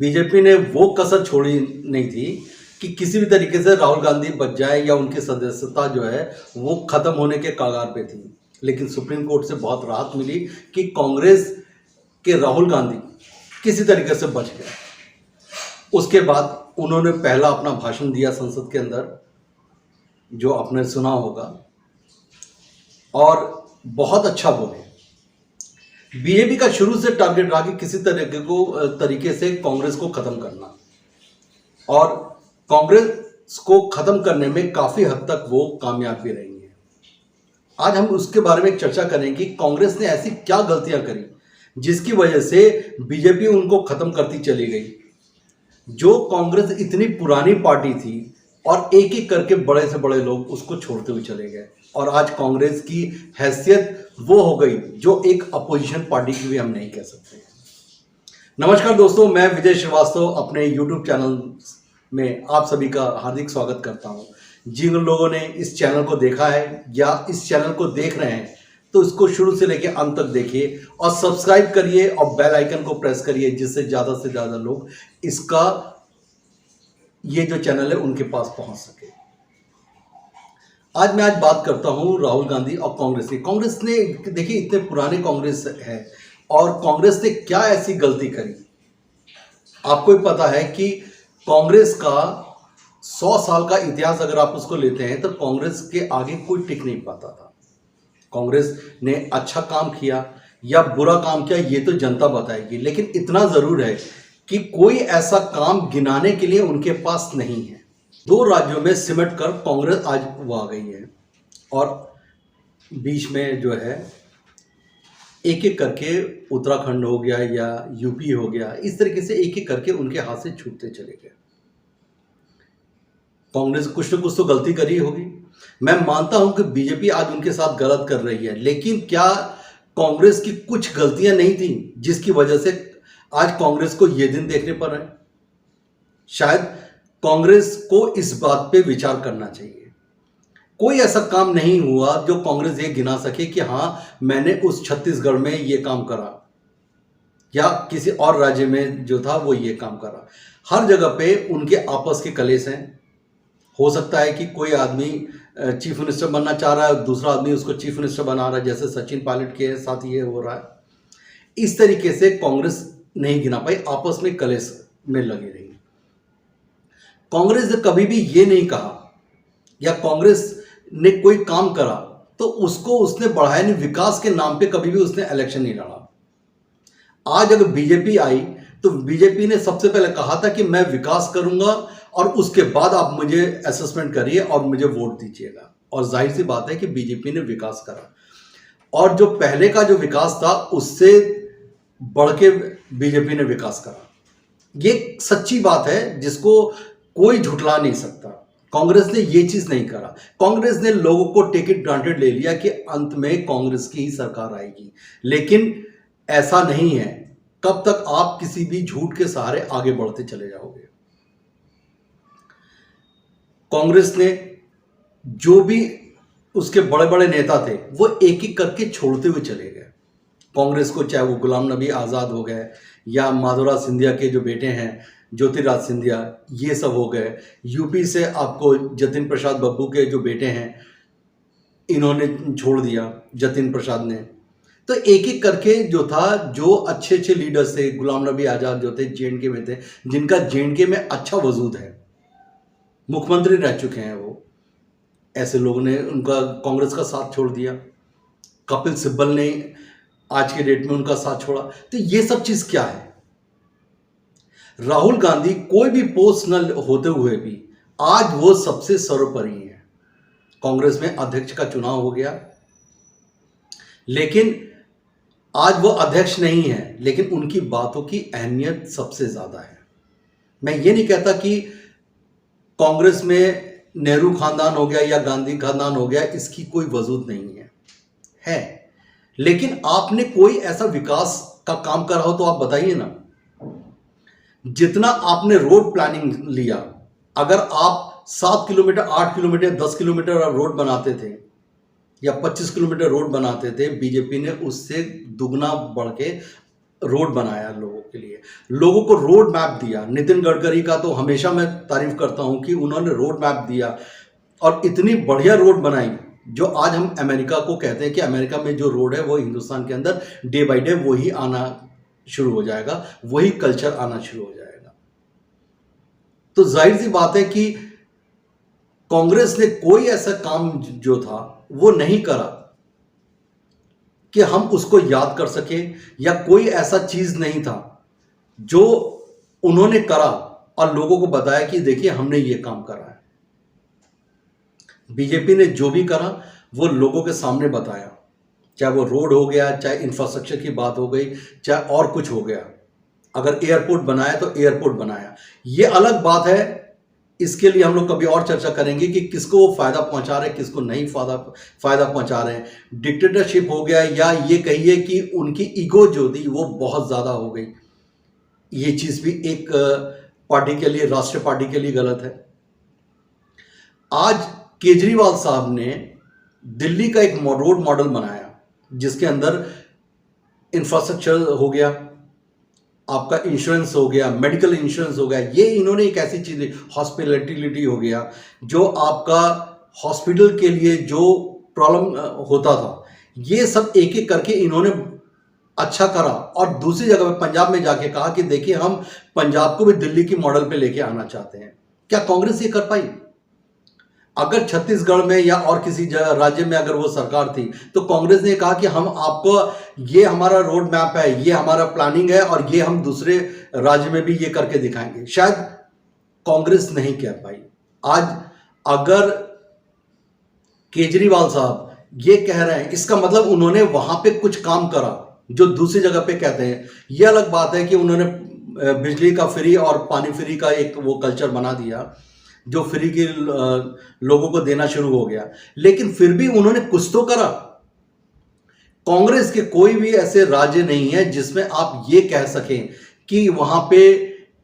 BJP ने वो कसर छोड़ी नहीं थी कि किसी भी तरीके से राहुल गांधी बच जाए या उनकी सदस्यता जो है वो खत्म होने के कगार पे थी। लेकिन सुप्रीम कोर्ट से बहुत राहत मिली कि कांग्रेस के राहुल गांधी किसी तरीके से बच गए। उसके बाद उन्होंने पहला अपना भाषण दिया संसद के अंदर, जो आपने सुना होगा, और बहुत अच्छा बोले। बीजेपी का शुरू से टारगेट रहा कि किसी तरीके से कांग्रेस को खत्म करना, और कांग्रेस को खत्म करने में काफी हद तक वो कामयाब भी रही है। आज हम उसके बारे में एक चर्चा करेंगे कि कांग्रेस ने ऐसी क्या गलतियां करी जिसकी वजह से बीजेपी उनको खत्म करती चली गई। जो कांग्रेस इतनी पुरानी पार्टी थी और एक एक करके बड़े से बड़े लोग उसको छोड़ते हुए चले गए, और आज कांग्रेस की हैसियत वो हो गई जो एक अपोजिशन पार्टी की भी हम नहीं कह सकते। नमस्कार दोस्तों, मैं विजय श्रीवास्तव अपने YouTube चैनल में आप सभी का हार्दिक स्वागत करता हूं। जिन लोगों ने इस चैनल को देखा है या इस चैनल को देख रहे हैं तो इसको शुरू से लेकर अंत तक देखिए और सब्सक्राइब करिए और बेल आइकन को प्रेस करिए, जिससे ज़्यादा से ज़्यादा लोग इसका ये जो चैनल है उनके पास पहुंच सके। आज मैं बात करता हूं राहुल गांधी और कांग्रेस की। कांग्रेस ने, देखिए, इतने पुराने कांग्रेस है और कांग्रेस ने क्या ऐसी गलती करी। आपको भी पता है कि कांग्रेस का 100 साल का इतिहास अगर आप उसको लेते हैं तो कांग्रेस के आगे कोई टिक नहीं पाता था। कांग्रेस ने अच्छा काम किया या बुरा काम किया ये तो जनता बताएगी, लेकिन इतना जरूर है कि कोई ऐसा काम गिनाने के लिए उनके पास नहीं है। 2 राज्यों में सिमट कर कांग्रेस आज वो आ गई है, और बीच में जो है एक एक करके उत्तराखंड हो गया या यूपी हो गया, इस तरीके से एक एक करके उनके हाथ से छूटते चले गए। कांग्रेस कुछ न कुछ तो गलती करी होगी। मैं मानता हूं कि बीजेपी आज उनके साथ गलत कर रही है, लेकिन क्या कांग्रेस की कुछ गलतियां नहीं थी जिसकी वजह से आज कांग्रेस को ये दिन देखने पड़ रहे हैं? शायद कांग्रेस को इस बात पे विचार करना चाहिए। कोई ऐसा काम नहीं हुआ जो कांग्रेस ये गिना सके कि हां मैंने उस छत्तीसगढ़ में ये काम करा या किसी और राज्य में जो था वो ये काम करा। हर जगह पे उनके आपस के कलेश हैं। हो सकता है कि कोई आदमी चीफ मिनिस्टर बनना चाह रहा है, दूसरा आदमी उसको चीफ मिनिस्टर बना रहा है, जैसे सचिन पायलट के साथ ये हो रहा है। इस तरीके से कांग्रेस नहीं गिना पाई, आपस में कलेश में लगी रही। कांग्रेस ने कभी भी ये नहीं कहा या कांग्रेस ने कोई काम करा तो उसको उसने बढ़ाया नहीं। विकास के नाम पे कभी भी उसने इलेक्शन नहीं लड़ा। आज अगर बीजेपी आई तो बीजेपी ने सबसे पहले कहा था कि मैं विकास करूंगा और उसके बाद आप मुझे असेसमेंट करिए और मुझे वोट दीजिएगा। और जाहिर सी बात है कि बीजेपी ने विकास करा, और जो पहले का जो विकास था उससे बढ़ के बीजेपी ने विकास करा। ये सच्ची बात है जिसको कोई झुठला नहीं सकता। कांग्रेस ने ये चीज नहीं करा। कांग्रेस ने लोगों को टेक इट ग्रांटेड ले लिया कि अंत में कांग्रेस की ही सरकार आएगी, लेकिन ऐसा नहीं है। कब तक आप किसी भी झूठ के सहारे आगे बढ़ते चले जाओगे? कांग्रेस ने जो भी उसके बड़े बड़े नेता थे वो एक एक करके छोड़ते हुए चले गए। कांग्रेस को चाहे वो गुलाम नबी आज़ाद हो गए या माधुराज सिंधिया के जो बेटे हैं ज्योतिराज सिंधिया, ये सब हो गए। यूपी से आपको जतिन प्रसाद बब्बू के जो बेटे हैं इन्होंने छोड़ दिया, जतिन प्रसाद ने। तो एक एक करके जो था, जो अच्छे अच्छे लीडर्स थे, गुलाम नबी आज़ाद जो थे जेएनके में थे, जिनका जेएनके में अच्छा वजूद है, मुख्यमंत्री रह चुके हैं वो, ऐसे लोगों ने उनका कांग्रेस का साथ छोड़ दिया। कपिल सिब्बल ने आज के डेट में उनका साथ छोड़ा। तो ये सब चीज क्या है? राहुल गांधी कोई भी पोस्ट न होते हुए भी आज वो सबसे सर्वोपरि है। कांग्रेस में अध्यक्ष का चुनाव हो गया, लेकिन आज वो अध्यक्ष नहीं है, लेकिन उनकी बातों की अहमियत सबसे ज्यादा है। मैं ये नहीं कहता कि कांग्रेस में नेहरू खानदान हो गया या गांधी खानदान हो गया, इसकी कोई वजूद नहीं है। लेकिन आपने कोई ऐसा विकास का काम करा हो तो आप बताइए ना। जितना आपने रोड प्लानिंग लिया, अगर आप 7 किलोमीटर, 8 किलोमीटर, 10 किलोमीटर रोड बनाते थे या 25 किलोमीटर रोड बनाते थे, बीजेपी ने उससे दुगना बढ़ के रोड बनाया लोगों के लिए, लोगों को रोड मैप दिया। नितिन गडकरी का तो हमेशा मैं तारीफ करता हूं कि उन्होंने रोड मैप दिया और इतनी बढ़िया रोड बनाई, जो आज हम अमेरिका को कहते हैं कि अमेरिका में जो रोड है वो हिंदुस्तान के अंदर डे बाय डे वही आना शुरू हो जाएगा, वही कल्चर आना शुरू हो जाएगा। तो जाहिर सी बात है कि कांग्रेस ने कोई ऐसा काम जो था वो नहीं करा कि हम उसको याद कर सके, या कोई ऐसा चीज नहीं था जो उन्होंने करा और लोगों को बताया कि देखिए हमने ये काम करा है। बीजेपी ने जो भी करा वो लोगों के सामने बताया, चाहे वो रोड हो गया, चाहे इंफ्रास्ट्रक्चर की बात हो गई, चाहे और कुछ हो गया। अगर एयरपोर्ट बनाया तो एयरपोर्ट बनाया। ये अलग बात है, इसके लिए हम लोग कभी और चर्चा करेंगे कि किसको वो फायदा पहुंचा रहे हैं, किसको नहीं फायदा पहुंचा रहे हैं। डिक्टेटरशिप हो गया, या ये कहिए कि उनकी ईगो जो थी वो बहुत ज्यादा हो गई। ये चीज भी एक पार्टी के लिए, राष्ट्रीय पार्टी के लिए गलत है। आज केजरीवाल साहब ने दिल्ली का एक रोड मॉडल बनाया जिसके अंदर इंफ्रास्ट्रक्चर हो गया, आपका इंश्योरेंस हो गया, मेडिकल इंश्योरेंस हो गया। ये इन्होंने एक ऐसी चीज, हॉस्पिटलिटी हो गया, जो आपका हॉस्पिटल के लिए जो प्रॉब्लम होता था, ये सब एक एक करके इन्होंने अच्छा करा। और दूसरी जगह पे पंजाब में जाके कहा कि देखिए हम पंजाब को भी दिल्ली की मॉडल पे लेके आना चाहते हैं। क्या कांग्रेस ये कर पाई? अगर छत्तीसगढ़ में या और किसी राज्य में अगर वो सरकार थी तो कांग्रेस ने कहा कि हम आपको, ये हमारा रोड मैप है, ये हमारा प्लानिंग है और ये हम दूसरे राज्य में भी ये करके दिखाएंगे। शायद कांग्रेस नहीं कह पाई। आज अगर केजरीवाल साहब ये कह रहे हैं, इसका मतलब उन्होंने वहां पे कुछ काम करा जो दूसरी जगह पे कहते हैं। ये अलग बात है कि उन्होंने बिजली का फ्री और पानी फ्री का एक वो कल्चर बना दिया जो फ्री के लोगों को देना शुरू हो गया, लेकिन फिर भी उन्होंने कुछ तो करा। कांग्रेस के कोई भी ऐसे राज्य नहीं है जिसमें आप ये कह सकें कि वहां पे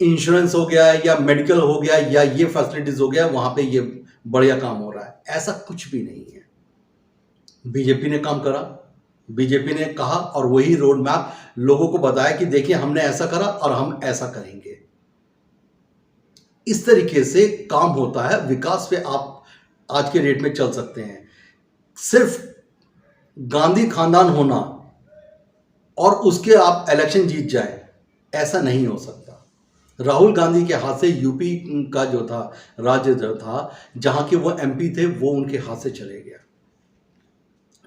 इंश्योरेंस हो गया या मेडिकल हो गया या ये फैसिलिटीज हो गया, वहां पे ये बढ़िया काम हो रहा है। ऐसा कुछ भी नहीं है। बीजेपी ने काम करा, बीजेपी ने कहा और वही रोड मैप लोगों को बताया कि देखिए हमने ऐसा करा और हम ऐसा करेंगे। इस तरीके से काम होता है। विकास पे आप आज के डेट में चल सकते हैं। सिर्फ गांधी खानदान होना और उसके आप इलेक्शन जीत जाए, ऐसा नहीं हो सकता। राहुल गांधी के हाथ से यूपी का जो था राज्य जो था, जहां के वो एमपी थे, वो उनके हाथ से चले गया।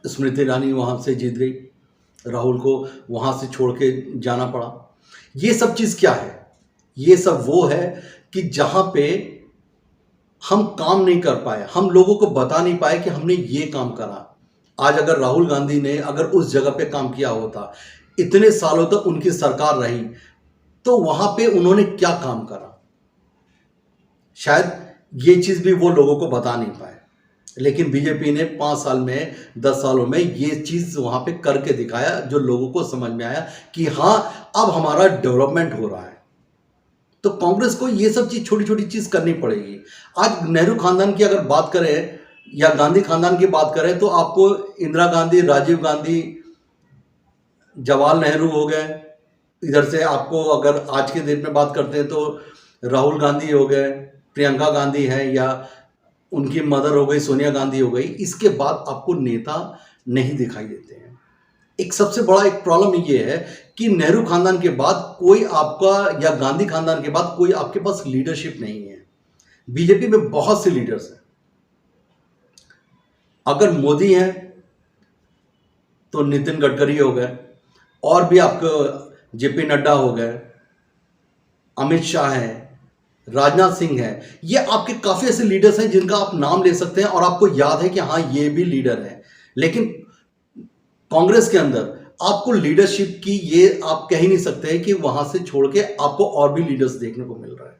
स्मृति ईरानी वहां से जीत गई, राहुल को वहां से छोड़ के जाना पड़ा। ये सब चीज क्या है? ये सब वो है कि जहां पे हम काम नहीं कर पाए, हम लोगों को बता नहीं पाए कि हमने ये काम करा। आज अगर राहुल गांधी ने अगर उस जगह पे काम किया होता, इतने सालों तक उनकी सरकार रही, तो वहां पे उन्होंने क्या काम करा, शायद ये चीज भी वो लोगों को बता नहीं पाए। लेकिन बीजेपी ने 5 साल में, 10 सालों में ये चीज वहां पे करके दिखाया, जो लोगों को समझ में आया कि हां अब हमारा डेवलपमेंट हो रहा है। तो कांग्रेस को ये सब चीज, छोटी छोटी चीज करनी पड़ेगी। आज नेहरू खानदान की अगर बात करें या गांधी खानदान की बात करें, तो आपको इंदिरा गांधी, राजीव गांधी, जवाहरलाल नेहरू हो गए। इधर से आपको अगर आज के दिन में बात करते हैं तो राहुल गांधी हो गए, प्रियंका गांधी है, या उनकी मदर हो गई सोनिया गांधी हो गई। इसके बाद आपको नेता नहीं दिखाई देते हैं। एक सबसे बड़ा एक प्रॉब्लम ये है कि नेहरू खानदान के बाद कोई आपका, या गांधी खानदान के बाद कोई आपके पास लीडरशिप नहीं है। बीजेपी में बहुत से लीडर्स हैं। अगर मोदी हैं तो नितिन गडकरी हो गए, और भी आपको जेपी नड्डा हो गए, अमित शाह हैं, राजनाथ सिंह है। ये आपके काफी ऐसे लीडर्स हैं जिनका आप नाम ले सकते हैं और आपको याद है कि हाँ ये भी लीडर है। लेकिन कांग्रेस के अंदर आपको लीडरशिप की ये आप कह ही नहीं सकते हैं कि वहां से छोड़ के आपको और भी लीडर्स देखने को मिल रहा है।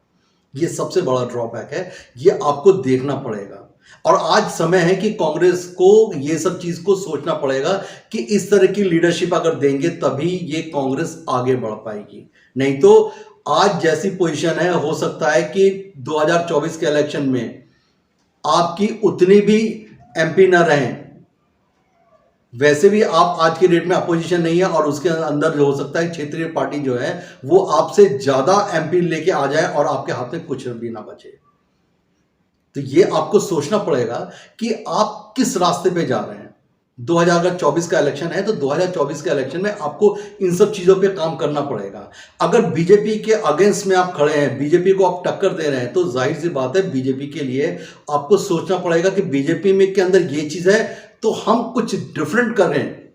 ये सबसे बड़ा ड्रॉबैक है, ये आपको देखना पड़ेगा। और आज समय है कि कांग्रेस को ये सब चीज को सोचना पड़ेगा कि इस तरह की लीडरशिप अगर देंगे तभी ये कांग्रेस आगे बढ़ पाएगी। नहीं तो आज जैसी पोजीशन है, हो सकता है कि 2024 के इलेक्शन में आपकी उतनी भी एमपी ना रहें वैसे भी आप आज के डेट में अपोजिशन नहीं है और उसके अंदर जो हो सकता है क्षेत्रीय पार्टी जो है वो आपसे ज्यादा एमपी लेके आ जाए और आपके हाथ में कुछ भी ना बचे। तो ये आपको सोचना पड़ेगा कि आप किस रास्ते पे जा रहे हैं। 2024 का इलेक्शन है तो 2024 के इलेक्शन में आपको इन सब चीजों पे काम करना पड़ेगा। अगर बीजेपी के अगेंस्ट में आप खड़े हैं, बीजेपी को आप टक्कर दे रहे हैं, तो जाहिर सी बात है बीजेपी के लिए आपको सोचना पड़ेगा कि बीजेपी में के अंदर ये चीज है तो हम कुछ डिफरेंट करें,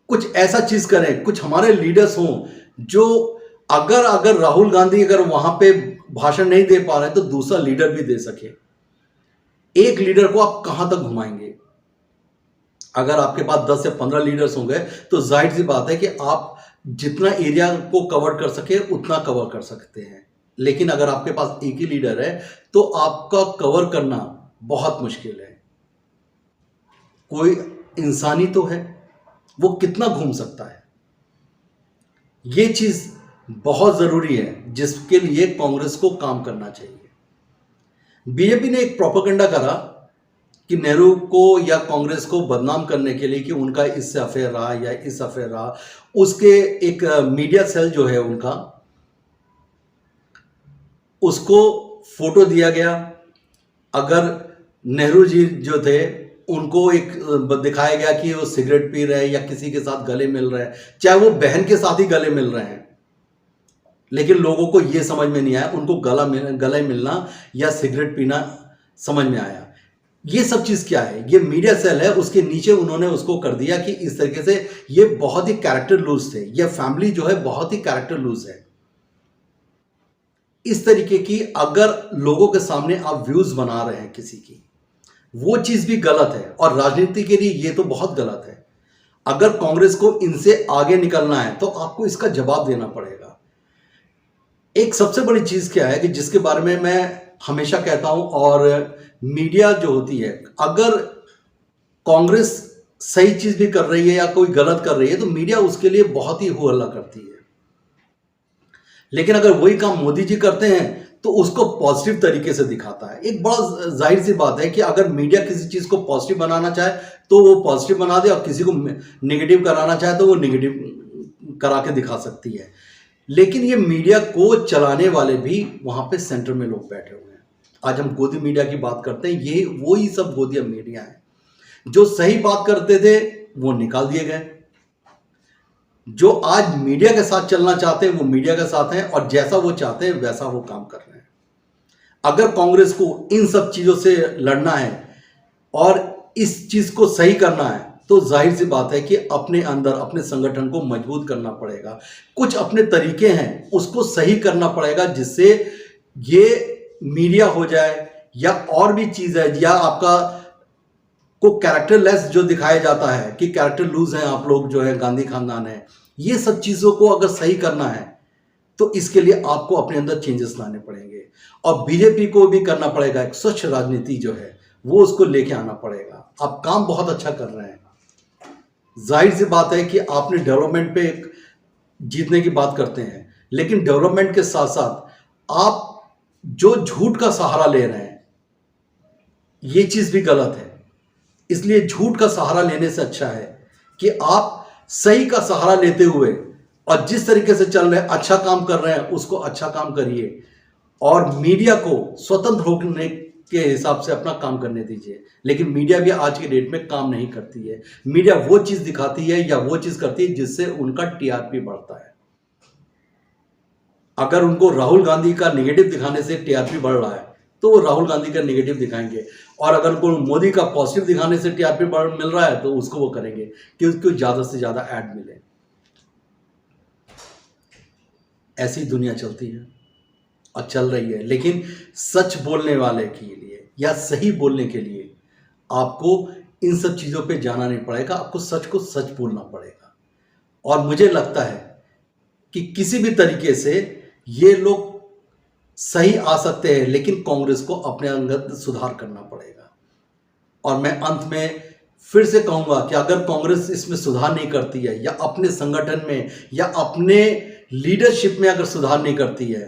कुछ ऐसा चीज करें, कुछ हमारे लीडर्स हों जो अगर राहुल गांधी अगर वहां पे भाषण नहीं दे पा रहे हैं तो दूसरा लीडर भी दे सके। एक लीडर को आप कहां तक घुमाएंगे? अगर आपके पास 10 या 15 लीडर्स होंगे तो जाहिर सी बात है कि आप जितना एरिया को कवर कर सके उतना कवर कर सकते हैं। लेकिन अगर आपके पास एक ही लीडर है तो आपका कवर करना बहुत मुश्किल है। कोई इंसानी तो है, वो कितना घूम सकता है? ये चीज बहुत जरूरी है जिसके लिए कांग्रेस को काम करना चाहिए। बीजेपी ने एक प्रोपेगेंडा करा कि नेहरू को या कांग्रेस को बदनाम करने के लिए कि उनका इससे अफेयर रहा या इस अफेयर रहा। उसके एक मीडिया सेल जो है उनका, उसको फोटो दिया गया। अगर नेहरू जी जो थे उनको एक दिखाया गया कि वो सिगरेट पी रहे हैं या किसी के साथ गले मिल रहे हैं, चाहे वो बहन के साथ ही गले मिल रहे हैं, लेकिन लोगों को ये समझ में नहीं आया। उनको गले मिलना या सिगरेट पीना समझ में आया। ये सब चीज क्या है? ये मीडिया सेल है, उसके नीचे उन्होंने उसको कर दिया कि इस तरीके से ये बहुत ही कैरेक्टर लूज थे, ये फैमिली जो है बहुत ही कैरेक्टर लूज है। इस तरीके की अगर लोगों के सामने आप व्यूज बना रहे हैं किसी की, वो चीज भी गलत है और राजनीति के लिए ये तो बहुत गलत है। अगर कांग्रेस को इनसे आगे निकलना है तो आपको इसका जवाब देना पड़ेगा। एक सबसे बड़ी चीज क्या है कि जिसके बारे में मैं हमेशा कहता हूं, और मीडिया जो होती है, अगर कांग्रेस सही चीज भी कर रही है या कोई गलत कर रही है तो मीडिया उसके लिए बहुत ही हो हल्ला करती है। लेकिन अगर वही काम मोदी जी करते हैं तो उसको पॉजिटिव तरीके से दिखाता है। एक बड़ा जाहिर सी बात है कि अगर मीडिया किसी चीज को पॉजिटिव बनाना चाहे तो वो पॉजिटिव बना दे और किसी को नेगेटिव कराना चाहे तो वो नेगेटिव करा के दिखा सकती है। लेकिन ये मीडिया को चलाने वाले भी वहां पे सेंटर में लोग बैठे हुए हैं। आज हम गोदी मीडिया की बात करते हैं, ये वो ही सब गोदिया मीडिया है। जो सही बात करते थे वो निकाल दिए गए, जो आज मीडिया के साथ चलना चाहते हैं वो मीडिया के साथ हैं और जैसा वो चाहते हैं वैसा वो काम कर रहे हैं। अगर कांग्रेस को इन सब चीजों से लड़ना है और इस चीज को सही करना है तो जाहिर सी बात है कि अपने अंदर अपने संगठन को मजबूत करना पड़ेगा। कुछ अपने तरीके हैं उसको सही करना पड़ेगा जिससे ये मीडिया हो जाए या और भी चीज है, या आपका को कैरेक्टरलेस जो दिखाया जाता है कि कैरेक्टर लूज हैं आप लोग जो है, गांधी खानदान है, ये सब चीजों को अगर सही करना है तो इसके लिए आपको अपने अंदर चेंजेस लाने पड़ेंगे। और बीजेपी को भी करना पड़ेगा, एक स्वच्छ राजनीति जो है वो उसको लेके आना पड़ेगा। आप काम बहुत अच्छा कर रहे हैं, जाहिर सी बात है कि आपने डेवलपमेंट पे एक जीतने की बात करते हैं, लेकिन डेवलपमेंट के साथ साथ आप जो झूठ का सहारा ले रहे हैं ये चीज भी गलत है। इसलिए झूठ का सहारा लेने से अच्छा है कि आप सही का सहारा लेते हुए और जिस तरीके से चल रहे हैं, अच्छा काम कर रहे हैं, उसको अच्छा काम करिए और मीडिया को स्वतंत्र होने के हिसाब से अपना काम करने दीजिए। लेकिन मीडिया भी आज की डेट में काम नहीं करती है। मीडिया वो चीज दिखाती है या वो चीज करती है जिससे उनका टीआरपी बढ़ता है। अगर उनको राहुल गांधी का नेगेटिव दिखाने से टीआरपी बढ़ रहा है तो वो राहुल गांधी का नेगेटिव दिखाएंगे, और अगर उनको मोदी का पॉजिटिव दिखाने से टीआरपी मिल रहा है तो उसको वो करेंगे कि उसको ज्यादा से ज्यादा ऐड मिले। ऐसी दुनिया चलती है और चल रही है। लेकिन सच बोलने वाले के लिए या सही बोलने के लिए आपको इन सब चीजों पे जाना नहीं पड़ेगा, आपको सच को सच बोलना पड़ेगा। और मुझे लगता है कि किसी भी तरीके से ये लोग सही आ सकते हैं, लेकिन कांग्रेस को अपने अंगत सुधार करना पड़ेगा। और मैं अंत में फिर से कहूंगा कि अगर कांग्रेस इसमें सुधार नहीं करती है या अपने संगठन में या अपने लीडरशिप में अगर सुधार नहीं करती है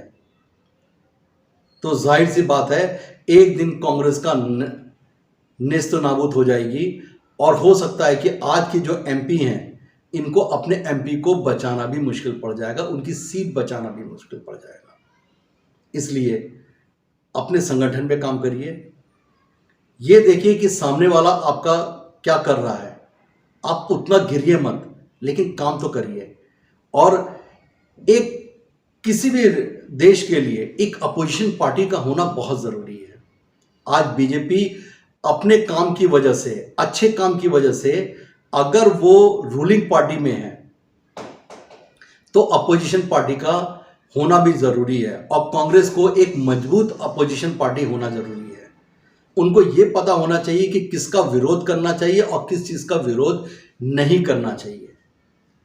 तो जाहिर सी बात है एक दिन कांग्रेस का नेस्त नाबूद हो जाएगी और हो सकता है कि आज की जो एमपी हैं इनको अपने एमपी को बचाना भी मुश्किल पड़ जाएगा, उनकी सीट बचाना भी मुश्किल पड़ जाएगा। इसलिए अपने संगठन पे काम करिए, ये देखिए कि सामने वाला आपका क्या कर रहा है, आप उतना गिरिए मत, लेकिन काम तो करिए। और एक किसी भी देश के लिए एक अपोजिशन पार्टी का होना बहुत ज़रूरी है। आज बीजेपी अपने काम की वजह से, अच्छे काम की वजह से, अगर वो रूलिंग पार्टी में है तो अपोजिशन पार्टी का होना भी ज़रूरी है, और कांग्रेस को एक मजबूत अपोजिशन पार्टी होना ज़रूरी है। उनको ये पता होना चाहिए कि किसका विरोध करना चाहिए और किस चीज़ का विरोध नहीं करना चाहिए।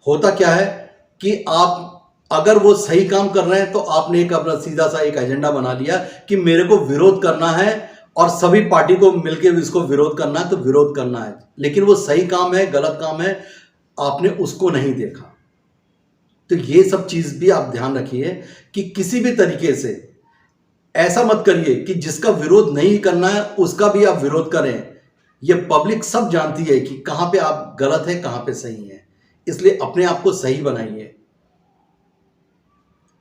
होता क्या है कि आप अगर वो सही काम कर रहे हैं तो आपने एक अपना सीधा सा एक एजेंडा बना लिया कि मेरे को विरोध करना है और सभी पार्टी को मिलकर इसको विरोध करना है, तो विरोध करना है। लेकिन वो सही काम है, गलत काम है, आपने उसको नहीं देखा। तो ये सब चीज़ भी आप ध्यान रखिए कि किसी भी तरीके से ऐसा मत करिए कि जिसका विरोध नहीं करना है उसका भी आप विरोध करें। ये पब्लिक सब जानती है कि कहाँ पे आप गलत है, कहाँ पे सही है। इसलिए अपने आप को सही बनाइए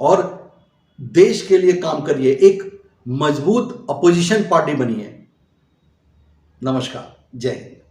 और देश के लिए काम करिए, एक मजबूत अपोजिशन पार्टी बनिए। नमस्कार, जय हिंद।